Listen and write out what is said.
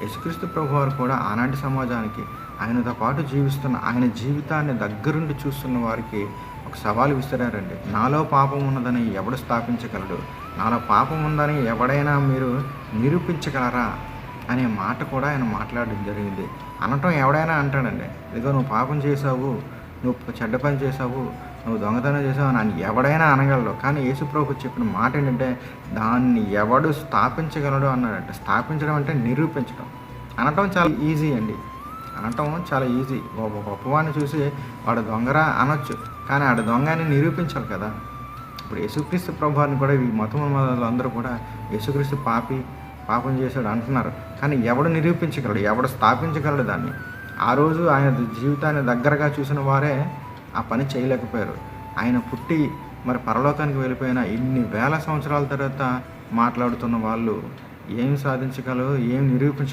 యేసుక్రీస్తు ప్రభువారు కూడా ఆనాటి సమాజానికి ఆయనతో పాటు జీవిస్తున్న ఆయన జీవితాన్ని దగ్గరుండి చూస్తున్న వారికి ఒక సవాలు విసిరారండి. నాలో పాపం ఉన్నదని ఎవడు స్థాపించగలడు? నాలో పాపం ఉందని ఎవడైనా మీరు నిరూపించగలరా? అనే మాట కూడా ఆయన మాట్లాడడం జరిగింది. అనటం ఎవడైనా అంటాడండి. ఇదిగో నువ్వు పాపం చేశావు, నువ్వు చెడ్డ పని చేశావు, నువ్వు దొంగతనం చేసావు అని ఎవడైనా అనగలడు. కానీ యేసుప్రభు చెప్పిన మాట ఏంటంటే దాన్ని ఎవడు స్థాపించగలడు అన్నాడంటే. స్థాపించడం అంటే నిరూపించడం. అనటం చాలా ఈజీ అండి. అనటం చాలా ఈజీ. ఒక గొప్పవాడిని చూసి వాడు దొంగరా అనొచ్చు. కానీ ఆడు దొంగ అని నిరూపించాలి కదా. ఇప్పుడు యేసుక్రీస్తు ప్రభువారిని కూడా ఈ మతోన్మాదులు అందరూ కూడా యేసుక్రీస్తు పాపం చేశాడు అంటున్నారు. కానీ ఎవడు నిరూపించగలడు? ఎవడు స్థాపించగలడు దాన్ని? ఆ రోజు ఆయన జీవితాన్ని దగ్గరగా చూసిన వారే ఆ పని చేయలేకపోయారు. ఆయన పుట్టి మరి పరలోకానికి వెళ్ళిపోయిన ఇన్ని వేల సంవత్సరాల తర్వాత మాట్లాడుతున్న వాళ్ళు ఏం సాధించగలరు? ఏం